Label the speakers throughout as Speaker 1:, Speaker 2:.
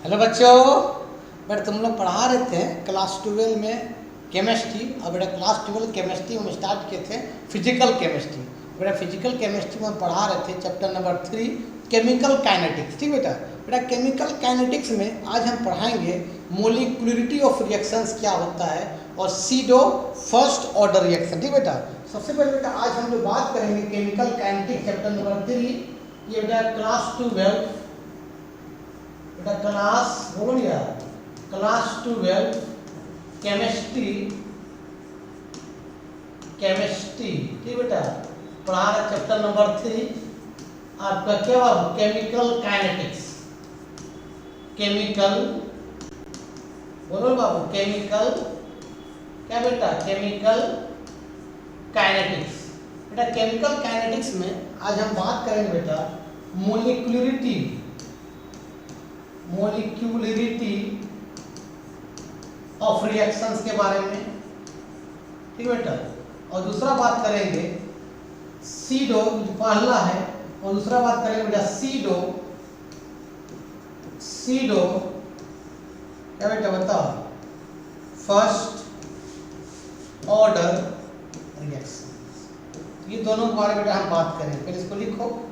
Speaker 1: Hello बच्चों, बेटा तुम लोग पढ़ा रहे थे क्लास 12 में केमिस्ट्री। और बेटा क्लास 12 केमिस्ट्री में स्टार्ट किए थे फिजिकल केमिस्ट्री। बेटा फिजिकल केमिस्ट्री में पढ़ा रहे थे चैप्टर नंबर 3 केमिकल काइनेटिक्स। ठीक बेटा, बेटा केमिकल काइनेटिक्स में आज हम पढ़ाएंगे मोलिकुलरिटी ऑफ रिएक्शंस क्या होता है और सीडो फर्स्ट ऑर्डर रिएक्शन। ठीक बेटा, सबसे पहले बेटा आज हम लोग बात करेंगे केमिकल काइनेटिक्स चैप्टर नंबर 3। ये बेटा क्लास 12 बेटा क्लास बोलो यार, क्लास 12 केमिस्ट्री ठीक बेटा पढ़ा रहा चैप्टर नंबर 3 आपका क्या बाबू केमिकल काइनेटिक्स। केमिकल बोलो बाबू, केमिकल क्या बेटा केमिकल काइनेटिक्स। बेटा केमिकल काइनेटिक्स में आज हम बात करेंगे बेटा मोलिकुलरिटी ऑफ रिएक्शंस के बारे में। ठीक बेटा, और दूसरा बात करेंगे सीडो जो पहला है, और दूसरा बात करेंगे बेटा सीडो क्या बेटा बताओ फर्स्ट ऑर्डर रिएक्शन। ये दोनों के बारे में बेटा हम बात करेंगे। पहले इसको लिखो।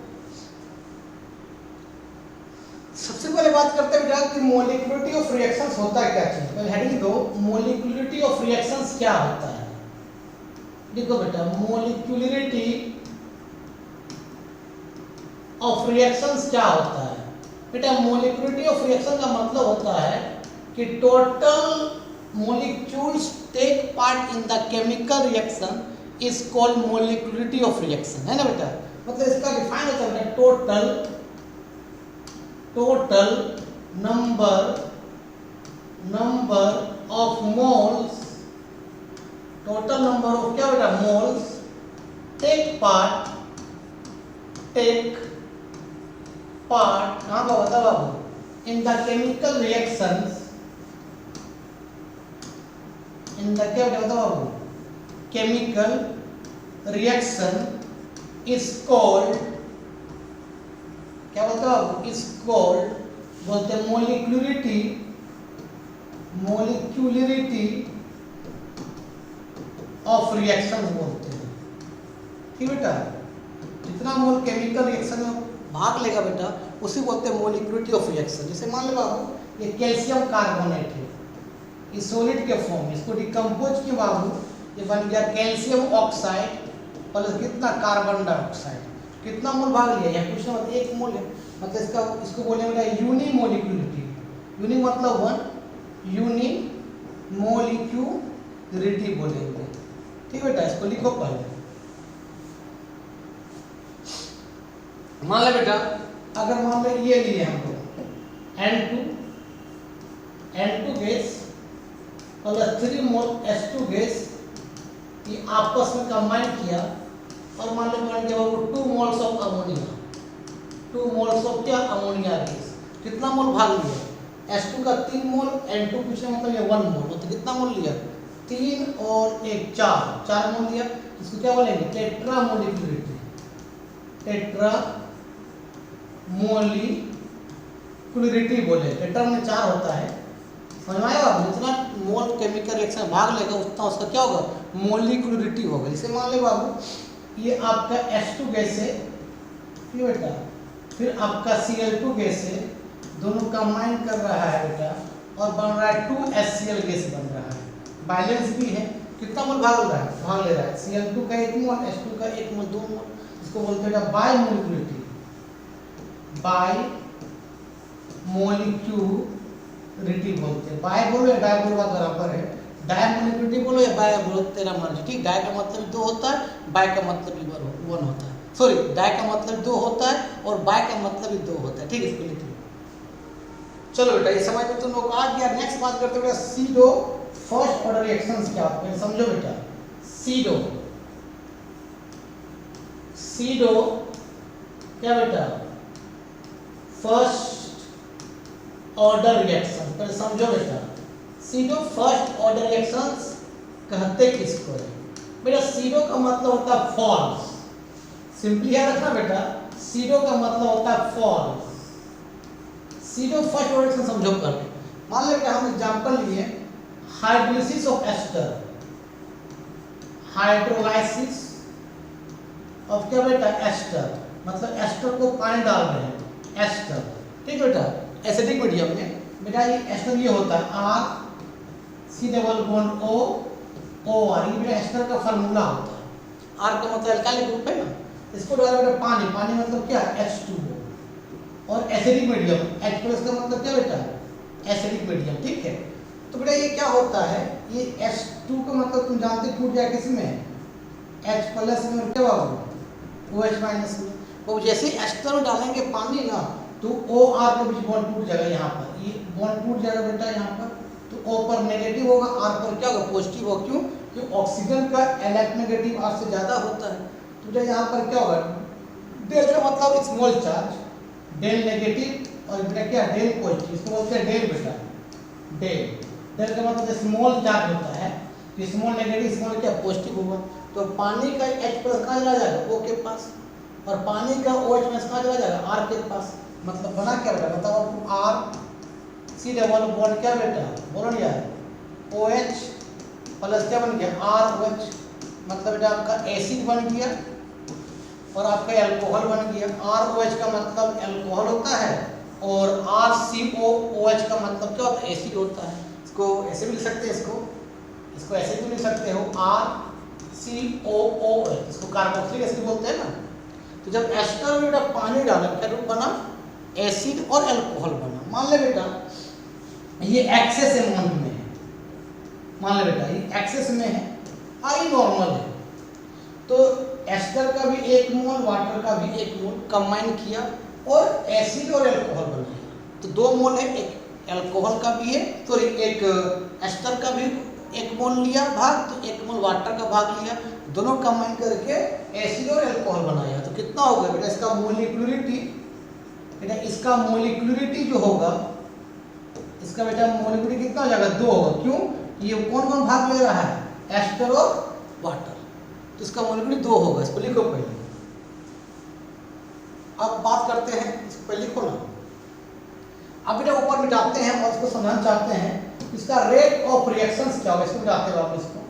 Speaker 1: सबसे पहले बात करते हैं बेटा कि मोलिकुलरिटी ऑफ रिएक्शंस होता है क्या चीज। पहले हेडिंग दो, मोलिकुलरिटी ऑफ रिएक्शंस क्या होता है। देखो बेटा मोलिकुलरिटी ऑफ रिएक्शंस क्या होता है। बेटा मोलिकुलरिटी ऑफ रिएक्शन का मतलब होता है कि total molecules take part in the chemical reaction is called molecularity of reaction, है ना बेटा। मतलब इसका डिफाइन होता है total number of moles, total number of क्या बेटा moles take part कहाँ का बता बाबू in the chemical reactions, in the क्या बेटा बता बाबू chemical reaction is called क्या बोलते हो इस कॉल्ड बोलते हैं मोलिकुलरिटी ऑफ रिएक्शन बोलते हैं। ठीक बेटा, जितना मोल केमिकल रिएक्शन में भाग लेगा बेटा उसी बोलते हैं मोलिकुलरिटी ऑफ रिएक्शन। जैसे मान लो बाबू ये कैल्शियम कार्बोनेट है, ये सॉलिड के फॉर्म में, इसको डिकम्पोज किया बाबू ये बन गया कैल्शियम ऑक्साइड प्लस कितना कार्बन डाइऑक्साइड। कितना मोल भाग लिया या कुछ मतलब एक मोल है, मतलब इसको बोलेंगे यूनिमोलिकुलरिटी। यूनि मतलब वन, यूनिमोलिकुलरिटी बोलेंगे। ठीक बेटा, इसको लिखो पहले। मान ले बेटा अगर मान ले ये लिए हम लोग N2 गैस प्लस 3 मोल H2 गैस, ये आपस में कंबाइन किया और मान लो बन गया 2 moles of ammonia. 2 moles of क्या अमोनिया गैस। कितना मोल भाग लिया H2 का 3 मोल, N2 कुछ मतलब ये 1 मोल, तो कितना मोल लिया 3 और 1 4 मोल लिया। इसको क्या बोलेंगे टेट्रामोलिकुलरिटी। टेट्रामोलिकुलरिटी बोले, टेट्रा में 4 होता है। समझ में आया बाबू, जितना मोल केमिकल रिएक्शन भाग लेगा उतना उसका क्या होगा मोलिकुलरिटी होगा। जैसे मान ले बाबू ये आपका H2 गैस है, ठीक बेटा, फिर आपका Cl2 गैस है, दोनों कंबाइन कर रहा है बेटा और बन रहा है 2HCl गैस बन रहा है। बैलेंस भी है, कितना मोल भाग ले रहा है Cl2 का 1 मोल, H2 का 1 मोल, 2 मोल। इसको बोलते हैं बायमोलिकुलरिटी। बायमोलिकुलरिटी बोलते हैं। बाय बोलो या डाय बोलो बराबर है। डायमोलिकुलरिटी बोलो या बाय बोलो तेरा मर्जी। ठीक, डाय का मतलब 2 होता है, बाय का मतलब भी 1 होता है। सॉरी, डाय का मतलब 2 होता है और बाय का मतलब भी 2 होता है। ठीक, इसको लिख लो। चलो बेटा ये समझ में तुम लोग आ गया। नेक्स्ट बात करते हैं सीडो फर्स्ट ऑर्डर रिएक्शंस क्या होते हैं। समझो बेटा सीडो क्या बेटा फर्स्ट ऑर्डर रिएक्शन। पहले समझो बेटा सीडो फर्स्ट ऑर्डर रिएक्शंस कहते किसको है। बेटा सीडो का मतलब होता है फॉल्स। सिंपली याद रखना बेटा, सीडो का मतलब होता है फॉल्स। सीधे फर्स्ट ऑर्डर से समझो कर ले। मान लो कि हम एग्जांपल लिए hydrolysis of ester, hydrolysis of क्या बेटा एस्टर, मतलब एस्टर को पानी डाल रहे हैं एस्टर, ठीक बेटा एसिडिक मीडियम में। बेटा ये एस्टर ये होता है R C double bond O O R, ये बेटा एस्टर का फार्मूला होता है। आर का मतलब अल्काइल ग्रुप है ना, इसको डाला बेटा पानी, पानी मतलब क्या H2O, और एसिडिक मीडियम H प्लस का मतलब क्या बेटा एसिडिक मीडियम, ठीक है। तो बेटा ये क्या होता है, ये H2 का मतलब तुम जानते टूट जाए किसमें H प्लस में, क्या बाबू OH माइनस में। तो जैसे एस्टर में डालेंगे पानी ना तो OR के बीच बॉन्ड टूट जाएगा, यहाँ पर ये बॉन्ड टूट जाएगा बेटा यहाँ पर, तो O पर नेगेटिव होगा, R पर क्या होगा पॉजिटिव होगा। क्यों? क्योंकि ऑक्सीजन का इलेक्ट्रोनेगेटिव R से ज़्यादा होता है। तो बेटा यहाँ पर क्या होगा, डेल का मतलब स्मॉल चार्ज, डेल नेगेटिव और बेटा क्या डेल पॉजिटिव, इसको बोलते हैं डेल बेटा, डेल। डेल का मतलब स्मॉल चार्ज होता है, तो स्मॉल नेगेटिव स्मॉल क्या पॉजिटिव होगा। तो पानी का H प्लस कहाँ चला जाएगा O के पास, और पानी का OH माइनस कहाँ चला जाएगा R के पास। मतलब बना क्या बेटा, बताओ आपको R C डबल बॉन्ड क्या बेटा बोलो यार OH प्लस क्या बन गया ROH, मतलब बेटा आपका एसिड बन गया और आपका अल्कोहल बन गया। ROH का मतलब अल्कोहल होता है और RCOOH का मतलब क्या होता है एसिड होता है। इसको ऐसे भी लिख सकते हैं, इसको ऐसे भी लिख सकते हो RCOOH, इसको कार्बोक्सिलिक एसिड बोलते हैं ना। तो जब एस्टर में बेटा पानी डाला क्या रूप बना एसिड और अल्कोहल बना। मान ले बेटा ये एक्सेस अमाउंट में है, मान ले बेटा ये एक्सेस में है, आई नॉर्मल है, तो एस्टर का भी 1 मोल वाटर का भी 1 मोल कंबाइन किया और एसिड और अल्कोहल बनाया। तो 2 मोल है, एक अल्कोहल का भी है, सॉरी एक एस्टर का भी 1 मोल लिया भाग, तो 1 मोल वाटर का भाग लिया, दोनों कंबाइन करके एसिड और अल्कोहल बनाया। तो कितना होगा बेटा इसका मोलिकुलरिटी, बेटा इसका मोलिकुलरिटी जो होगा, इसका बेटा मोलिकुलरिटी कितना हो जाएगा 2 होगा। क्यों? ये कौन कौन भाग ले रहा है एस्टर और वाटर, तो इसका मोलिकुलरिटी 2 होगा। इसको लिखो पहले, अब बात करते हैं, इसको पहले लिखो ना। अब बेटा ऊपर मिटाते हैं और इसको समझना चाहते हैं इसका रेट ऑफ रिएक्शंस क्या होगा। इसको मिटाते हैं वापस इसको,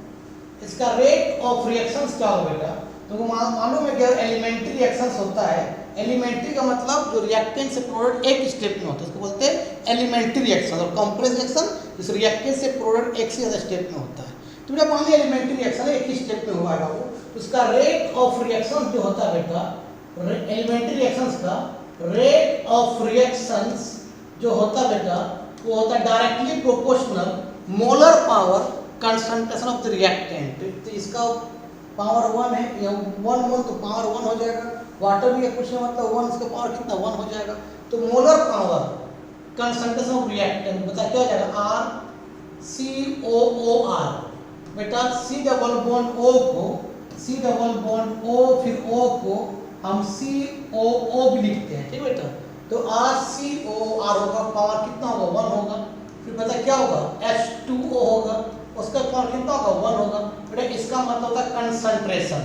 Speaker 1: इसका रेट ऑफ रिएक्शंस क्या होगा बेटा। तो मालूम है कि एलिमेंट्री रिएक्शंस होता है, एलिमेंट्री का मतलब जो रिएक्टेंट से प्रोडक्ट एक स्टेप में होता है उसको बोलते हैं एलिमेंट्री रिएक्शन, और कॉम्प्लेक्स रिएक्शन इस रिएक्टेंट से प्रोडक्ट एक से ज़्यादा स्टेप में होता है। तो बेटा मान लिया एलिमेंट्री रिएक्शन एक ही स्टेप में हुआ है वो, तो उसका रेट ऑफ रिएक्शन जो होता है बेटा, एलिमेंट्री रिएक्शंस का रेट ऑफ रिएक्शंस जो होता है बेटा वो होता है directly proportional molar power concentration of the reactant. तो इसका पावर 1 है, या 1 मोल तो पावर 1 हो जाएगा, वाटर भी कुछ नहीं मतलब 1, इसका पावर कितना 1 हो जाएगा। तो molar power concentration of reactant बता क्या हो जाएगा RCOOR। बेटा C डबल बॉन्ड O को, C डबल बॉन्ड O फिर O को हम COO भी लिखते हैं, ठीक बेटा। तो RCOR होगा, पावर कितना होगा 1 होगा। फिर पता क्या होगा H2O होगा, उसका पावर कितना होगा 1 होगा। बेटा इसका मतलब होता है कंसंट्रेशन।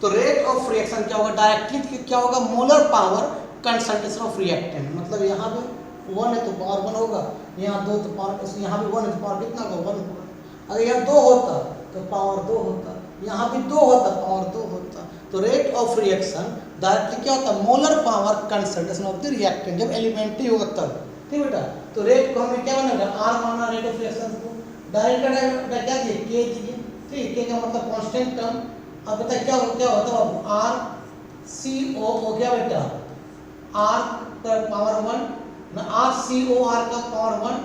Speaker 1: तो रेट ऑफ रिएक्शन क्या होगा डायरेक्टली क्या होगा molar power concentration of reactant, मतलब यहाँ पे 1 है तो पावर 1 होगा, यहाँ 2 तो पावर, यहाँ भी 1 है तो पावर कितना होगा 1 होगा। अगर यहाँ 2 होता तो पावर 2 होता, यहाँ भी 2 होता पावर 2 होता। तो रेट ऑफ रिएक्शन डायरेक्टली क्या होता है molar power concentration of the reactant, जब एलिमेंट्री होगा तब, ठीक बेटा। तो रेट को हमें क्या बनेगा R माना रेट ऑफ रिएक्शन को, डायरेक्ट क्या दिए K दिए, ठीक। K का मतलब कांस्टेंट टर्म। अब बता क्या होता है RCOO क्या बेटा R का पावर 1 ना RCOR का पावर 1,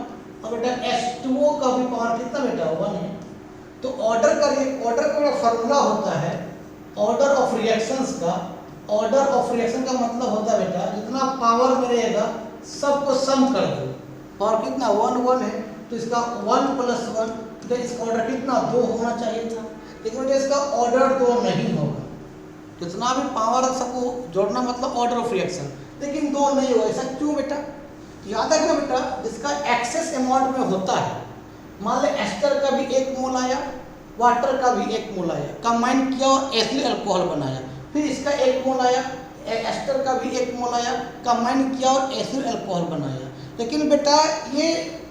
Speaker 1: और बेटा H2O का भी पावर कितना बेटा 1 है। तो ऑर्डर का फॉर्मूला होता है ऑर्डर ऑफ रिएक्शंस का। ऑर्डर ऑफ रिएक्शन का मतलब होता है बेटा जितना पावर में रहेगा सबको सम कर दो, पावर कितना 1 1 है, तो इसका 1 + 1, तो इसका ऑर्डर कितना 2 होना चाहिए था, लेकिन बेटा इसका ऑर्डर 2 नहीं होगा। जितना भी पावर सबको जोड़ना मतलब ऑर्डर ऑफ रिएक्शन, लेकिन 2 नहीं होगा। ऐसा क्यों बेटा, याद रखना बेटा जिसका एक्सेस अमाउंट में होता है, मान ले एस्टर का भी 1 मोल आया, वाटर का भी 1 मोल आया, कंबाइन किया और एथिल अल्कोहल बनाया, फिर इसका 1 मोल आया, एस्टर का भी 1 मोल आया, कंबाइन किया और एथिल अल्कोहल बनाया। लेकिन बेटा ये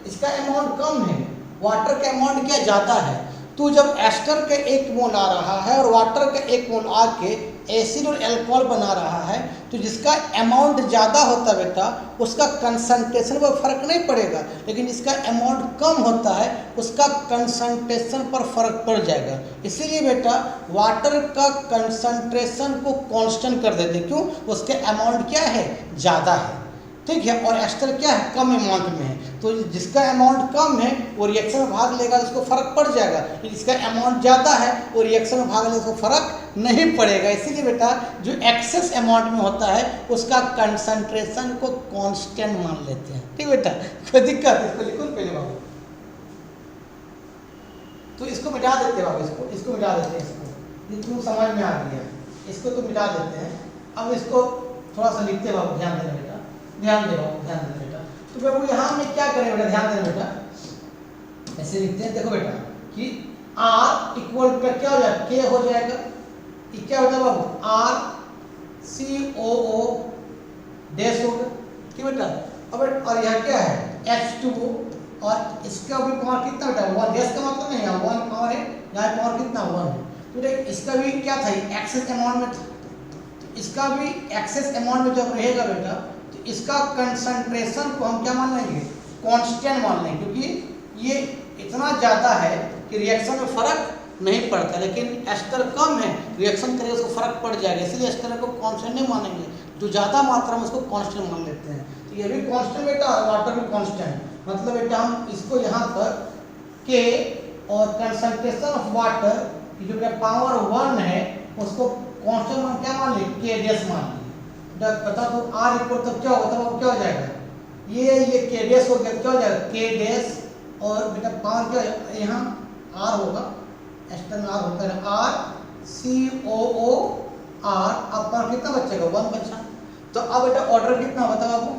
Speaker 1: इसका अमाउंट कम है, वाटर का अमाउंट क्या ज़्यादा है। तो जब एस्टर का 1 मोल आ रहा है और वाटर का 1 मोल आके एसिड और एल्कोहल बना रहा है, तो जिसका अमाउंट ज़्यादा होता है बेटा उसका कंसंट्रेशन पर फर्क नहीं पड़ेगा, लेकिन जिसका अमाउंट कम होता है उसका कंसंट्रेशन पर फर्क पड़ जाएगा। इसीलिए बेटा वाटर का कंसंट्रेशन को कांस्टेंट कर देते, क्यों, उसके अमाउंट क्या है, ज़्यादा है, ठीक है, और एस्टर क्या है, कम अमाउंट में है। तो जिसका अमाउंट कम है वो रिएक्शन में भाग लेगा तो उसको फर्क पड़ जाएगा, जिसका अमाउंट ज़्यादा है वो रिएक्शन में भाग लेगा तो फर्क नहीं पड़ेगा। इसीलिए बेटा जो एक्सेस अमाउंट में होता है उसका कंसंट्रेशन को कांस्टेंट मान लेते हैं, ठीक बेटा, कोई दिक्कत, इसको लिखो पहले बाबू, तो इसको मिटा देते हैं बाबू, इसको मिटा देते हैं, इसको समझ में आ गया, इसको तो मिटा देते हैं। अब इसको थोड़ा सा लिखते बाबू, ध्यान देना बेटा, ध्यान दे बाबू, ध्यान देना बेटा। तो बाबू यहाँ में क्या करें बेटा, ध्यान देना बेटा, ऐसे लिखते हैं, देखो बेटा कि R इक्वल टू क्या हो जाएगा, K हो जाएगा, ये क्या होता है बाबू, RCOO डैश होगा, ठीक बेटा। अब और यहाँ क्या है, H2O, और इसका भी पावर कितना बेटा, 1, डैश का मतलब नहीं है 1 पावर है, यहाँ पावर कितना 1 है। तो बेटा इसका भी क्या था, एक्सेस अमाउंट में था, तो इसका भी एक्सेस अमाउंट में जब रहेगा बेटा तो इसका कंसंट्रेशन को हम क्या मान लेंगे, कांस्टेंट मान लेंगे, क्योंकि ये इतना ज़्यादा है कि रिएक्शन में फर्क नहीं पड़ता, लेकिन एस्टर कम है, रिएक्शन करेगा उसको फर्क पड़ जाएगा, इसलिए एस्टर को कांस्टेंट नहीं मानेंगे, जो ज़्यादा मात्रा में उसको कांस्टेंट मान लेते हैं। तो ये भी कांस्टेंट बेटा और वाटर भी कांस्टेंट, मतलब बेटा हम इसको यहाँ पर के और कंसंट्रेशन ऑफ वाटर की जो बेटा पावर 1 है उसको कांस्टेंट मान क्या मान लें, के डैश मान लें। बता दो R इक्वल तब क्या होगा, तब क्या हो जाएगा, ये के डैश हो गया, क्या हो जाएगा, के डैश, और बेटा पावर क्या यहाँ R होगा, एस्टर में R होता है, RCOO R, अब पर कितना बचेगा, 1 बचा। तो अब बेटा ऑर्डर कितना बता बाबू,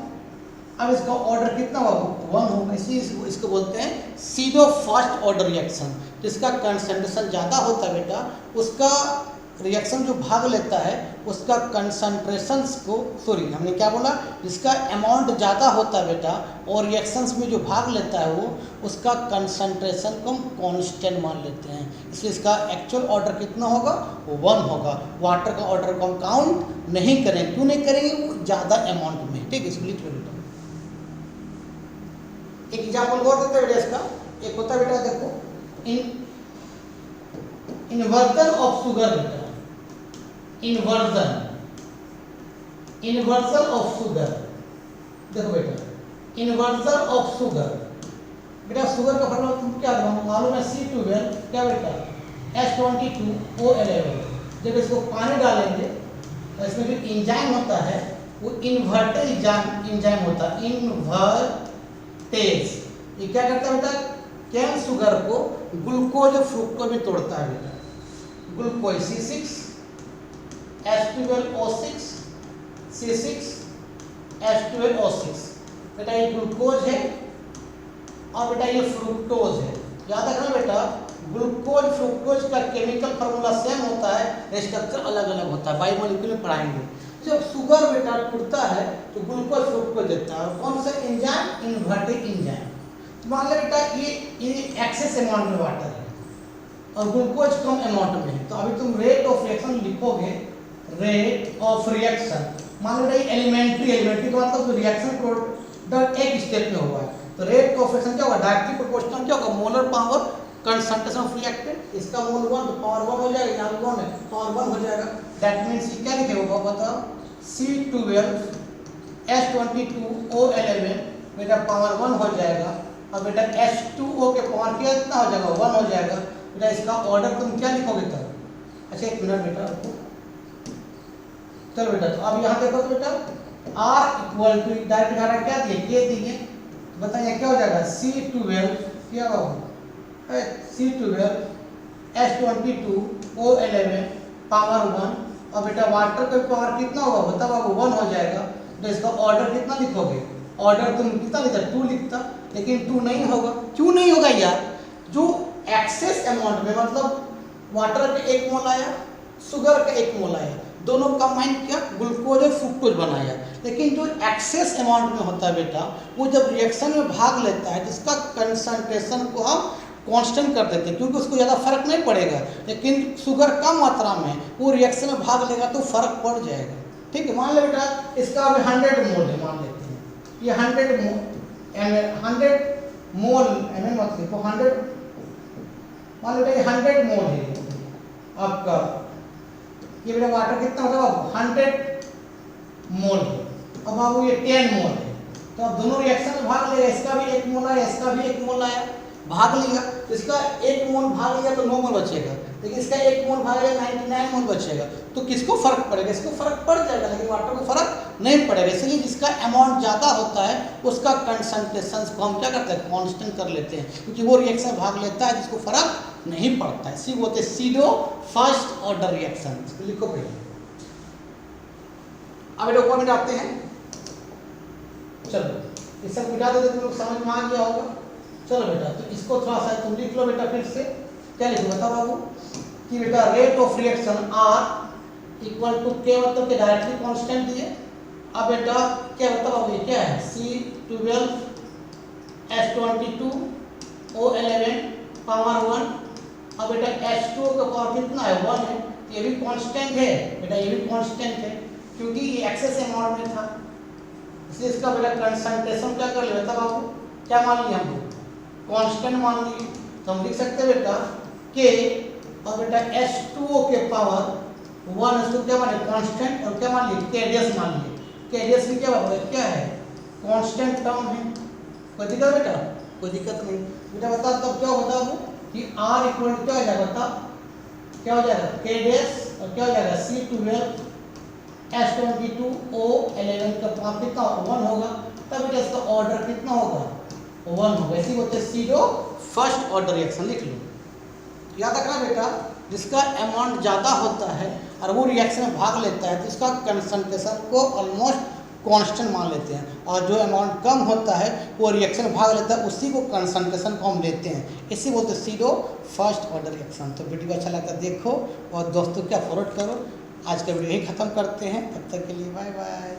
Speaker 1: अब इसका ऑर्डर कितना बाबू 1 होगा, इसलिए इसको बोलते हैं सीडो फर्स्ट ऑर्डर रिएक्शन। जिसका कंसंट्रेशन ज़्यादा होता है बेटा उसका रिएक्शन जो भाग लेता है उसका कंसंट्रेशन को, सॉरी हमने क्या बोला, जिसका अमाउंट ज़्यादा होता है बेटा और रिएक्शंस में जो भाग लेता है वो उसका कंसंट्रेशन को कांस्टेंट मान लेते हैं, इसलिए इसका एक्चुअल ऑर्डर कितना होगा, 1 होगा। वाटर का ऑर्डर को हम काउंट नहीं करेंगे, क्यों नहीं करेंगे, वो ज़्यादा अमाउंट में, ठीक है, इसको लिख लो बेटा। एक एग्जाम्पल और देते हैं बेटा इसका, एक होता है बेटा देखो इन्वर्जन ऑफ शुगर बेटा, इन्वर्जन ऑफ शुगर, देखो बेटा इन्वर्जन ऑफ शुगर, बेटा शुगर का फॉर्मूला तुम क्या मालूम है, C12 क्या बेटा H22O11। जब इसको पानी डालेंगे तो इसमें जो एंजाइम होता है वो इन्वर्टेज एंजाइम होता है, इन्वर्टेज। ये क्या करता है बेटा, कैन शुगर को ग्लूकोज और फ्रुक्टोज में तोड़ता है बेटा, glucose C6 H12O6 C6 H12O6, बेटा ये ग्लूकोज है और बेटा ये फ्रुक्टोज है। याद रखना बेटा ग्लूकोज फ्रुक्टोज का केमिकल फार्मूला सेम होता है, स्ट्रक्चर अलग अलग होता है, बायोमोलिक्यूल में पढ़ाएंगे। जब शुगर बेटा टूटता है तो ग्लूकोज फ्रुक्टोज देता है, कौन सा एंजाइम, इन्वर्टेड एंजाइम। तो मान लो बेटा ये एक्सेस अमाउंट में वाटर है और ग्लूकोज कम अमाउंट में है, तो अभी तुम रेट ऑफ रिएक्शन लिखोगे, रेट ऑफ रिएक्शन, मान लो एलिमेंट्री का मतलब रिएक्शन प्रोडक्ट एक स्टेप में हुआ है, तो रेट ऑफ रिएक्शन क्या होगा, डायरेक्टली प्रोपोर्शनल क्या होगा, molar power concentration of reactant, इसका मोल 1 तो पावर 1 हो जाएगा, यहाँ 1 है पावर 1 हो जाएगा। दैट मींस क्या लिखेगा बताओ, C12 H22O11 बेटा पावर 1 हो जाएगा, और बेटा H2O के पावर कितना हो जाएगा, 1 हो जाएगा। बेटा इसका ऑर्डर तुम क्या लिखोगे तब, अच्छा एक मिनट बेटा रुको, चलो बेटा तो अब यहाँ देखो तो बेटा R इक्वल टू डायरेक्ट धारा क्या दिए, के दिए, बताइए क्या हो जाएगा, C12 क्या होगा, C12 H22O11 पावर 1, और बेटा वाटर का पावर कितना होगा बताओ बाबू, 1 हो जाएगा। तो इसका ऑर्डर कितना लिखोगे, ऑर्डर तुम कितना लिखता, 2 लिखता, लेकिन 2 नहीं होगा, क्यों नहीं होगा यार, जो एक्सेस अमाउंट में मतलब वाटर का 1 मोल आया, शुगर का 1 मोल आया, दोनों कंबाइन किया, ग्लूकोज और फ्रुक्टोज बनाया। लेकिन जो एक्सेस अमाउंट में होता है बेटा, वो जब रिएक्शन में भाग लेता है जिसका कंसंट्रेशन को हम कांस्टेंट कर देते हैं, क्योंकि उसको ज़्यादा फर्क नहीं पड़ेगा। लेकिन शुगर कम मात्रा में वो रिएक्शन में भाग लेगा तो फर्क पड़ जाएगा। ठीक है, मान लो बेटा इसका अभी 100 मोल है, मान लेते हैं ये 100 मोल एम मत लिखो, 100 मान लो ये 100 मोल है आपका, ये बेटा वाटर कितना होता है बाबू 100 मोल है। अब बाबू ये 10 मोल है, तो अब दोनों रिएक्शन में भाग लेगा, इसका भी 1 मोल आया, इसका भी 1 मोल आया, भाग लिया। तो इसका 1 मोल भाग लिया तो 9 मोल बचेगा, लेकिन इसका 1 मोल भाग लिया 99 मोल बचेगा। तो किसको फर्क पड़ेगा? इसको फर्क पड़ जाएगा, लेकिन वाटर को फर्क नहीं पड़ेगा। इसलिए जिसका अमाउंट ज़्यादा होता है उसका कंसंट्रेशन को हम क्या करते हैं, कांस्टेंट कर लेते हैं, क्योंकि वो रिएक्शन भाग लेता है जिसको फर्क नहीं पड़ता है। सी बोलते सीडो फर्स्ट ऑर्डर रिएक्शन। लिखो पहले, अब डॉक्यूमेंट आते हैं। चलो ये सब मिटा देते, तुम लोग समझ में आ गया होगा। चलो बेटा, तो इसको थोड़ा सा तुम लिख लो बेटा फिर से। क्या लिखो बताओ बाबू कि बेटा rate of reaction R equal to K, मतलब के डायरेक्टली कांस्टेंट दिए। अब बेटा क्या बताओ बाबू, ये क्या है C12 H22 O11 पावर 1। अब बेटा H2O का पावर कितना है 1 है, ये भी कांस्टेंट है बेटा, ये भी कांस्टेंट है क्योंकि ये एक्सेस अमाउंट में था, इसलिए इसका बेटा कंसंट्रेशन क्या कर लिया था बाबू, क्या मान लिया हम कांस्टेंट मान लिए। तो हम लिख सकते हैं बेटा के, और बेटा H2O के पावर 1 इसको क्या मान लिया कांस्टेंट, और क्या मान लिए केडीएस मान लिए। केडीएस में क्या है कांस्टेंट टर्म है, कोई दिक्कत बेटा? कोई दिक्कत नहीं बेटा। बता तब क्या होता है कि R इक्वल क्या हो जाएगा, तब क्या हो जाएगा केडीएस, और क्या हो जाएगा C12 H22 O11 का पावर कितना 1 होगा, तब बेटा इसका ऑर्डर कितना होगा 1 होगा। इसी को होते सीडो फर्स्ट ऑर्डर रिएक्शन। लिख लो, याद रखना बेटा, जिसका अमाउंट ज़्यादा होता है और वो रिएक्शन में भाग लेता है तो इसका कंसंट्रेशन को ऑलमोस्ट कांस्टेंट मान लेते हैं, और जो अमाउंट कम होता है वो रिएक्शन में भाग लेता है उसी को कंसंट्रेशन को हम लेते हैं, इसी बोलते हैं सीडो फर्स्ट ऑर्डर रिएक्शन। तो वीडियो अच्छा लगता है देखो और दोस्तों क्या फॉरवर्ड करो। आज का वीडियो यही ख़त्म करते हैं, तब तक के लिए बाय बाय।